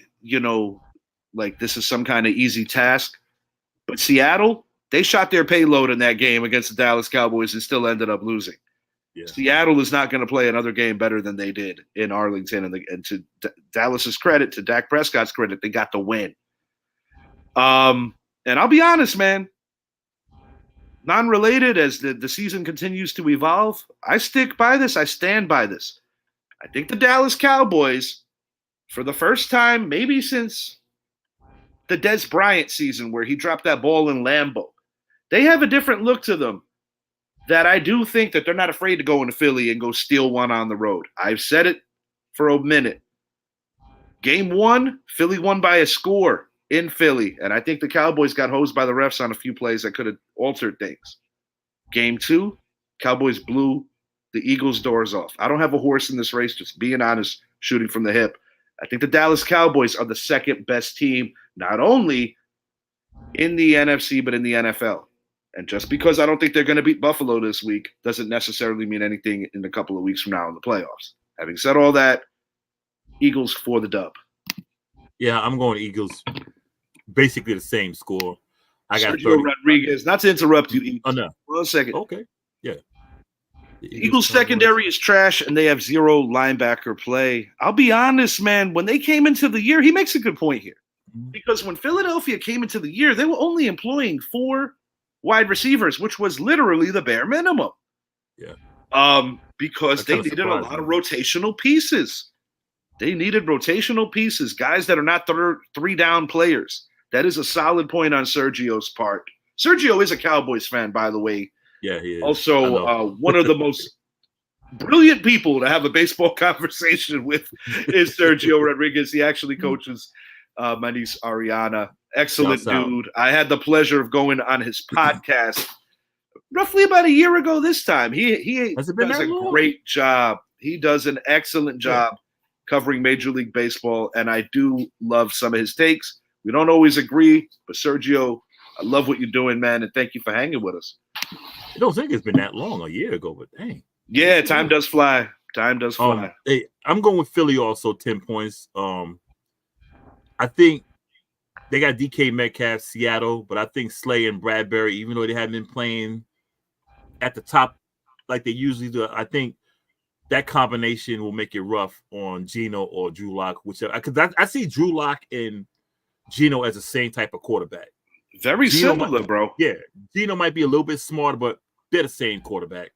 like this is some kind of easy task. But Seattle, they shot their payload in that game against the Dallas Cowboys and still ended up losing. Yeah. Seattle is not going to play another game better than they did in Arlington. And to Dallas's credit, to Dak Prescott's credit, they got the win. And I'll be honest, man, non-related as the season continues to evolve, I stick by this. I stand by this. I think the Dallas Cowboys, for the first time, maybe since the Des Bryant season where he dropped that ball in Lambeau, they have a different look to them. That I do think that they're not afraid to go into Philly and go steal one on the road. I've said it for a minute. Game 1, Philly won by a score in Philly, and I think the Cowboys got hosed by the refs on a few plays that could have altered things. Game 2, Cowboys blew the Eagles' doors off. I don't have a horse in this race, just being honest, shooting from the hip. I think the Dallas Cowboys are the second best team, not only in the NFC, but in the NFL. And just because I don't think they're going to beat Buffalo this week doesn't necessarily mean anything in a couple of weeks from now in the playoffs. Having said all that, Eagles for the dub. Yeah, I'm going Eagles. Basically the same score. I got Sergio 30. Rodriguez. Not to interrupt you, Eagles. Oh, no. 1 second. Okay. Yeah. The Eagles secondary is trash, and they have zero linebacker play. I'll be honest, man. When they came into the year, he makes a good point here. Because when Philadelphia came into the year, they were only employing 4 wide receivers, which was literally the bare minimum. Yeah. Because they needed a lot of rotational pieces. They needed rotational pieces, guys that are not 3-down players. That is a solid point on Sergio's part. Sergio is a Cowboys fan, by the way. Yeah, he is. Also, one of the most brilliant people to have a baseball conversation with is Sergio Rodriguez. He actually coaches my niece Ariana. Excellent dude. I had the pleasure of going on his podcast roughly about a year ago this time. He does a great job. He does an excellent job covering Major League Baseball, and I do love some of his takes. We don't always agree, but Sergio, I love what you're doing, man, and thank you for hanging with us. I don't think it's been that long, a year ago, but dang. Yeah, time does fly. Time does fly. Hey, I'm going with Philly also, 10 points. I think they got DK Metcalf, Seattle, but I think Slay and Bradbury, even though they haven't been playing at the top like they usually do, I think that combination will make it rough on Geno or Drew Lock, whichever. Because I see Drew Lock and Geno as the same type of quarterback. Very similar, bro. Yeah, Geno might be a little bit smarter, but they're the same quarterback.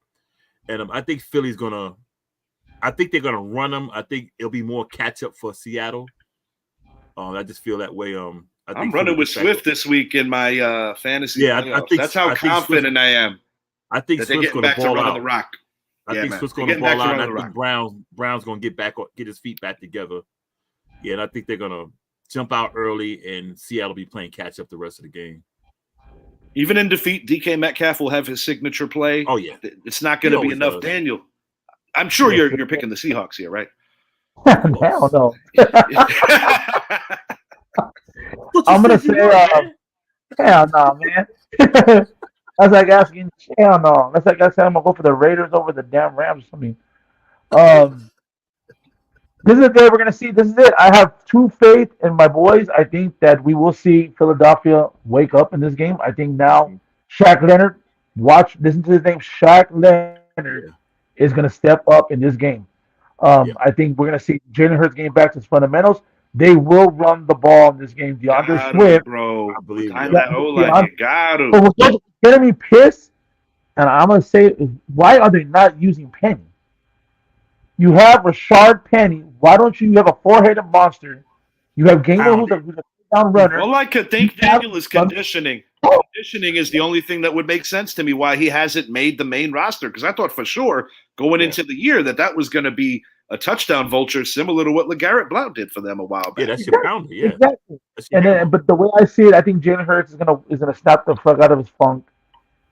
And I think Philly's gonna. I think they're gonna run them. I think it'll be more catch up for Seattle. I just feel that way. I'm running with Swift this week in my fantasy. Yeah, I think that's how confident I am. I think Swift's gonna ball out. The rock. I think Swift's gonna ball out. And I think Brown's gonna get his feet back together. Yeah, and I think they're gonna jump out early, and Seattle be playing catch up the rest of the game. Even in defeat, DK Metcalf will have his signature play. Oh yeah, it's not going to be enough. Daniel, I'm sure you're picking the Seahawks here, right? Hell no. I'm gonna say, hell no, man. That's like asking, hell no. That's like asking I'm gonna go for the Raiders over the damn Rams. I mean, this is the day we're gonna see. This is it. I have true faith in my boys. I think that we will see Philadelphia wake up in this game. I think now Shaq Leonard, listen to his name. Shaq Leonard is gonna step up in this game. I think we're gonna see Jalen Hurts getting back to his fundamentals. They will run the ball in this game. DeAndre Swift, bro. I believe that O-line, you got him. But what's getting me pissed, and I'm gonna say, why are they not using Penny? You have Rashard Penny. Why don't you have a 4-headed monster? You have Gainer, who's a down runner. All I could think, Daniel, is conditioning. Conditioning is the only thing that would make sense to me why he hasn't made the main roster. Because I thought for sure going into the year that was going to be a touchdown vulture similar to what LeGarrette Blount did for them a while back. Yeah, that's your pounder. Yeah, exactly. But the way I see it, I think Jalen Hurts is gonna snap the fuck out of his funk.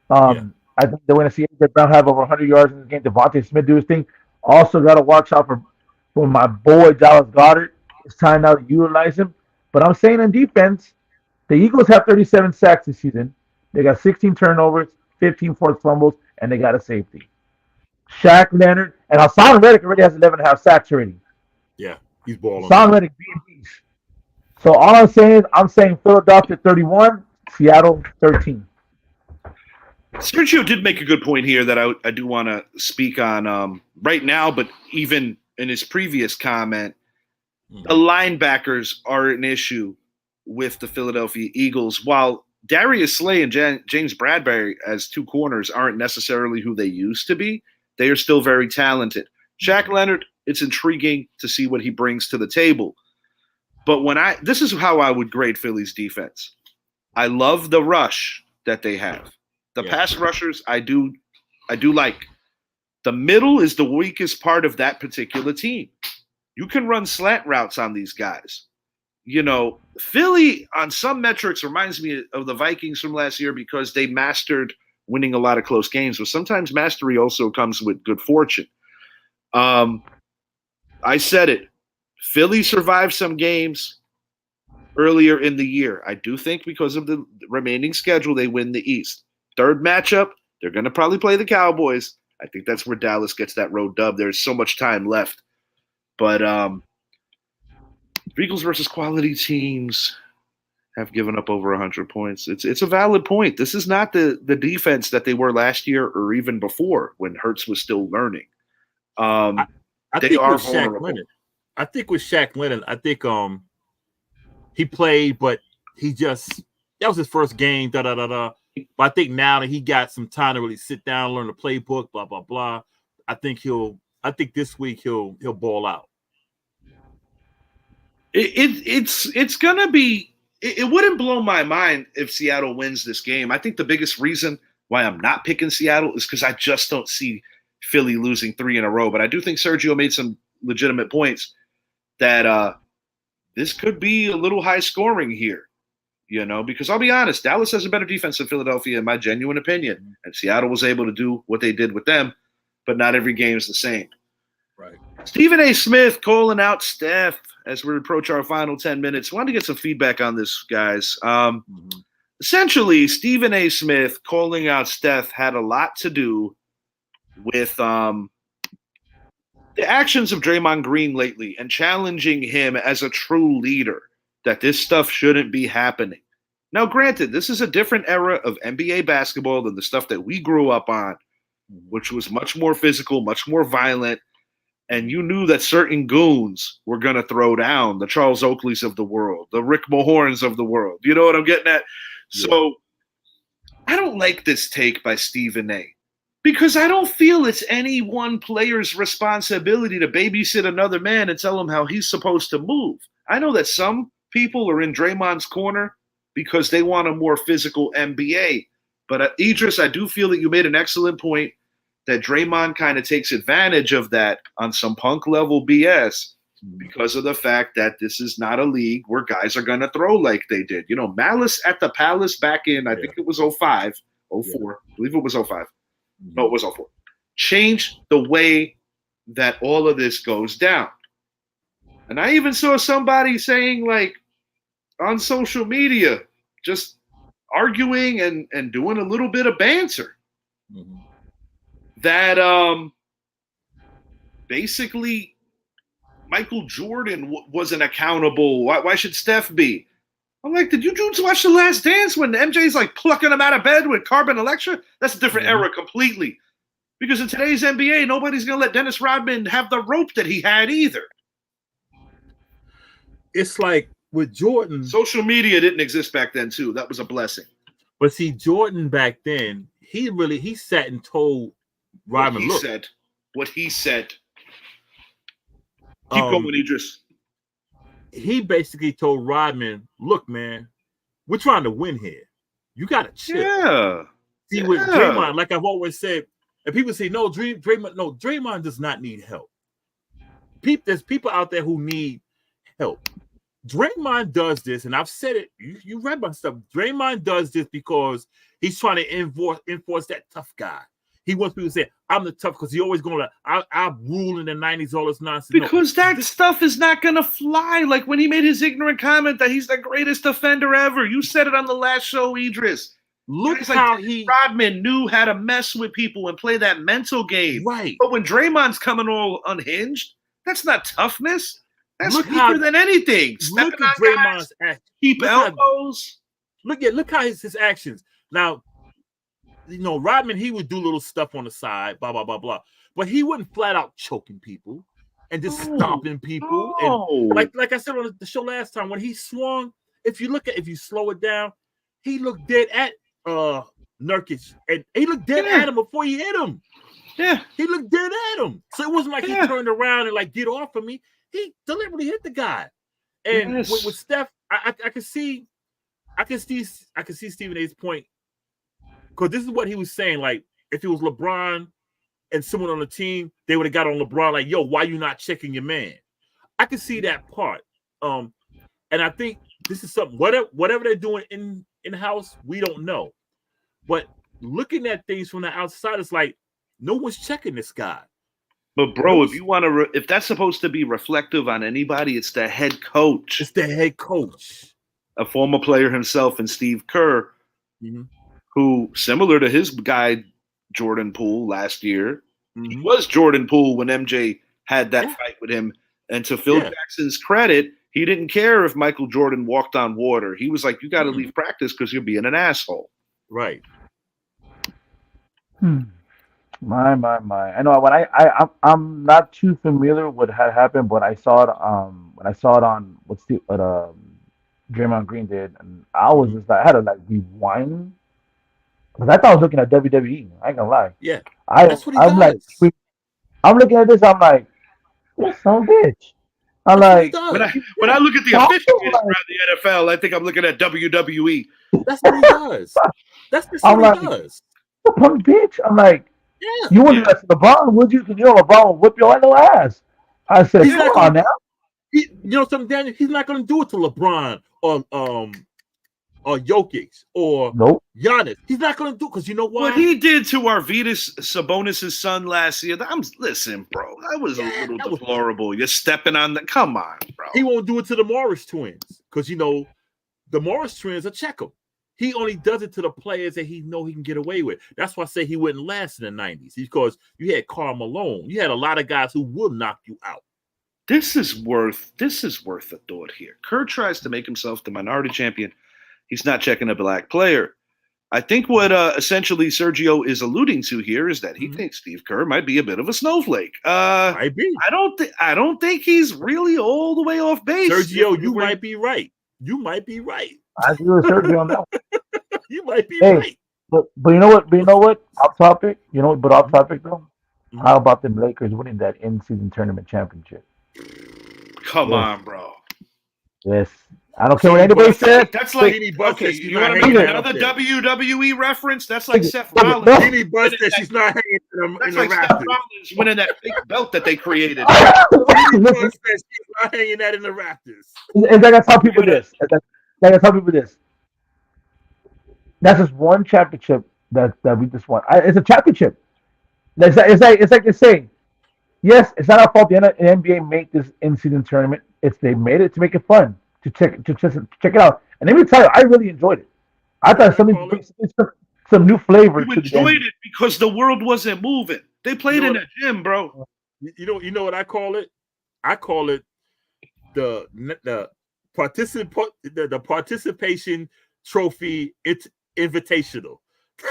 I think they're going to see Brown have over 100 yards in this game. Devontae Smith do his thing. Also, got to watch out for my boy Dallas Goedert. It's time now to utilize him. But I'm saying in defense, the Eagles have 37 sacks this season. They got 16 turnovers, 15 forced fumbles, and they got a safety. Shaq Leonard and Hassan Reddick already has 11.5 sacks already. Yeah, he's balling. Hassan Reddick being beast. So all I'm saying Philadelphia 31, Seattle 13. Sergio did make a good point here that I do want to speak on right now, but even in his previous comment, the linebackers are an issue with the Philadelphia Eagles. While Darius Slay and James Bradbury as 2 corners aren't necessarily who they used to be, they are still very talented. Shaq Leonard, it's intriguing to see what he brings to the table. But this is how I would grade Philly's defense. I love the rush that they have. The pass rushers, I do like. The middle is the weakest part of that particular team. You can run slant routes on these guys. You know, Philly on some metrics reminds me of the Vikings from last year because they mastered winning a lot of close games. But sometimes mastery also comes with good fortune. I said it. Philly survived some games earlier in the year. I do think because of the remaining schedule, they win the East. Third matchup, they're going to probably play the Cowboys. I think that's where Dallas gets that road dub. There's so much time left. But Eagles versus quality teams have given up over 100 points. It's a valid point. This is not the defense that they were last year or even before when Hurts was still learning. I They think are with Shaq vulnerable. Leonard, I think with Shaq Leonard, I think he played, but that was his first game. But I think now that he got some time to really sit down, learn the playbook, blah blah blah. I think this week he'll ball out. It's gonna be. It wouldn't blow my mind if Seattle wins this game. I think the biggest reason why I'm not picking Seattle is because I just don't see Philly losing 3 in a row. But I do think Sergio made some legitimate points that this could be a little high scoring here, because I'll be honest, Dallas has a better defense than Philadelphia, in my genuine opinion. And Seattle was able to do what they did with them, but not every game is the same. Right. Stephen A. Smith calling out Steph as we approach our final 10 minutes. Wanted to get some feedback on this, guys. Essentially, Stephen A. Smith calling out Steph had a lot to do with the actions of Draymond Green lately and challenging him as a true leader, that this stuff shouldn't be happening. Now, granted, this is a different era of NBA basketball than the stuff that we grew up on, which was much more physical, much more violent, and you knew that certain goons were going to throw down the Charles Oakleys of the world, the Rick Mahorns of the world. You know what I'm getting at? Yeah. So I don't like this take by Stephen A. because I don't feel it's any one player's responsibility to babysit another man and tell him how he's supposed to move. I know that some people are in Draymond's corner because they want a more physical NBA. But Idris, I do feel that you made an excellent point that Draymond kind of takes advantage of that on some punk level BS because of the fact that this is not a league where guys are going to throw like they did. You know, Malice at the Palace back in, I think it was 05, 04. I believe it was 05. No, it was 04. Changed the way that all of this goes down. And I even saw somebody saying, like, on social media, just arguing and doing a little bit of banter. That basically Michael Jordan wasn't accountable. Why should Steph be? I'm like, did you dudes watch The Last Dance when MJ's like plucking him out of bed with Carbon Electra? That's a different era completely. Because in today's NBA, nobody's going to let Dennis Rodman have the rope that he had either. It's like with Jordan. Social media didn't exist back then, too. That was a blessing. But see, Jordan back then, he sat and told Rodman, what he said. Keep going, Idris. He basically told Rodman, look, man, we're trying to win here. You got to chill. Yeah. See, with Draymond, like I've always said, and people say, Draymond does not need help. There's people out there who need help. Draymond does this, and I've said it. You read my stuff. Draymond does this because he's trying to enforce that tough guy. He wants people to say, I'm the tough, because he always going to, I rule in the 90s, all this nonsense. Because that stuff is not going to fly. Like when he made his ignorant comment that he's the greatest defender ever. You said it on the last show, Idris. Look how Rodman knew how to mess with people and play that mental game. Right. But when Draymond's coming all unhinged, that's not toughness. That's weaker than anything. Look at Draymond's actions. Keep elbows. Look how his actions. Now, you know, Rodman, he would do little stuff on the side, blah, blah, blah, blah. But he wouldn't flat out choking people and just stomping people. And like I said on the show last time, when he swung, if you slow it down, he looked dead at Nurkic. And he looked dead at him before he hit him. Yeah. He looked dead at him. So it wasn't like he turned around and like, get off of me. He deliberately hit the guy. And with Steph, I can see Stephen A's point. Because this is what he was saying. Like, if it was LeBron and someone on the team, they would have got on LeBron like, yo, why you not checking your man? I can see that part. And I think this is something, whatever they're doing in-house, we don't know. But looking at things from the outside, it's like, no one's checking this guy. But bro, if you want to, if that's supposed to be reflective on anybody, it's the head coach. It's the head coach, a former player himself, and Steve Kerr, who, similar to his guy Jordan Poole last year, he was Jordan Poole when MJ had that fight with him. And to Phil Jackson's credit, he didn't care if Michael Jordan walked on water. He was like, "You got to leave practice because you're being an asshole." Right. My. I know when I'm not too familiar with what had happened, but I saw it when I saw it on Draymond Green did, and I was just like, I had to like rewind because I thought I was looking at WWE. I ain't gonna lie. Yeah. That's what he does. Like, I'm looking at this. I'm like, this some bitch. I'm like, when I look at the officials around the NFL, I think I'm looking at WWE. That's what he does. That's what he does. The punk bitch. I'm like, you wouldn't let LeBron, would you? Because you know LeBron will whip your little ass. I said, come on now. You know something, Daniel? He's not going to do it to LeBron or Jokic or Giannis. He's not going to do it because you know what? What he did to Arvydas Sabonis' son last year, listen, bro, that was a little deplorable. You're stepping on the. Come on, bro. He won't do it to the Morris twins because you know the Morris twins are check him. He only does it to the players that he know he can get away with. That's why I say he wouldn't last in the 90s because you had Karl Malone. You had a lot of guys who will knock you out. This is worth a thought here. Kerr tries to make himself the minority champion. He's not checking a black player. I think what essentially Sergio is alluding to here is that he thinks Steve Kerr might be a bit of a snowflake. Might be. I don't think he's really all the way off base. Sergio, you might be right. You might be right. I agree with Sergio on that one. You might be right. But you know what? But you know what? Off topic. You know what? But off topic though. How about them Lakers winning that in-season tournament championship? Come on, bro. Yes. I don't care what anybody says. That's like you want to make another WWE reference? That's like Seth Rollins. Any bus that she's not hanging in the Seth Rollins winning that fake belt that they created. Any bus that she's not hanging that in the Raptors. And I gotta tell people this. That's just one championship that we just won. It's a championship. It's like they're saying, yes, it's not our fault the NBA made this in-season tournament. They made it to make it fun. To check it out, and let me tell you, I really enjoyed it. I thought some new flavor. You enjoyed it because the world wasn't moving. They played in a gym, bro. You know what I call it? I call it the participation trophy. It's invitational.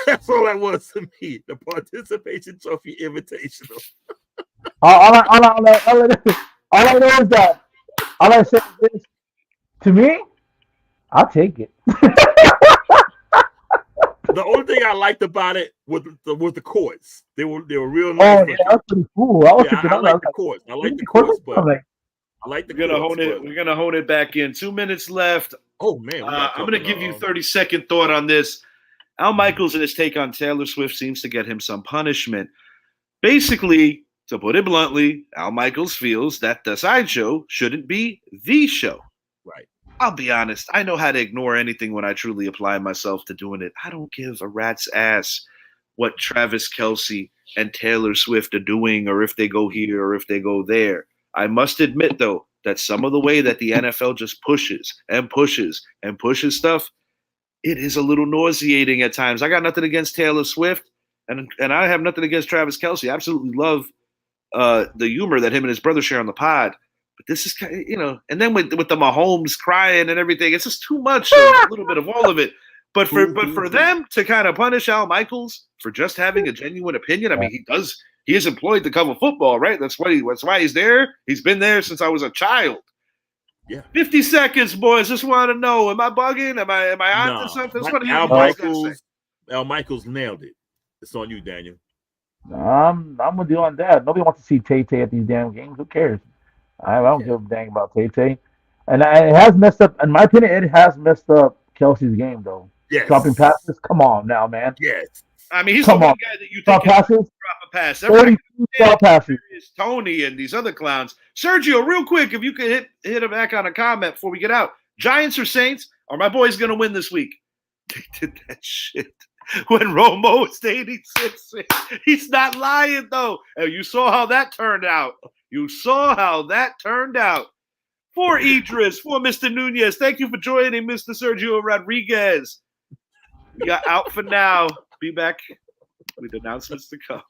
That's all that was to me. The participation trophy invitational. All I know is that all I said is this. To me, I'll take it. The only thing I liked about it was the courts. They were real nice. Oh yeah, that's pretty cool. I like the courts. I like the courts, but I like the. We're gonna hone it back in. 2 minutes left. Oh man, I'm gonna give you 30-second thought on this. Al Michaels and his take on Taylor Swift seems to get him some punishment. Basically, to put it bluntly, Al Michaels feels that the sideshow shouldn't be the show. Right. I'll be honest. I know how to ignore anything when I truly apply myself to doing it. I don't give a rat's ass what Travis Kelce and Taylor Swift are doing or if they go here or if they go there. I must admit, though, that some of the way that the NFL just pushes and pushes and pushes stuff, it is a little nauseating at times. I got nothing against Taylor Swift, and I have nothing against Travis Kelce. I absolutely love the humor that him and his brother share on the pod. But this is, and then with the Mahomes crying and everything, it's just too much, a little bit of all of it. But for them to kind of punish Al Michaels for just having a genuine opinion, I mean, he is employed to cover football, right? That's why he's there. He's been there since I was a child. Yeah. 50 seconds, boys. Just want to know, am I bugging? Am I on to something? Al Michaels nailed it. It's on you, Daniel. I'm with you on that. Nobody wants to see Tay-Tay at these damn games. Who cares? I don't give a dang about Tay-Tay. And it has messed up, in my opinion, it has messed up Kelsey's game, though. Yes. Dropping passes? Come on now, man. Yes. I mean, he's the one guy that you think passes? Drop a pass. 32 passes. Tony and these other clowns. Sergio, real quick, if you could hit him back on a comment before we get out. Giants or Saints? Are my boys going to win this week? They did that shit. when Romo was 86. He's not lying, though. And you saw how that turned out. You saw how that turned out. For Idris, for Mr. Nunez, thank you for joining Mr. Sergio Rodriguez. We got out for now. Be back with announcements to come.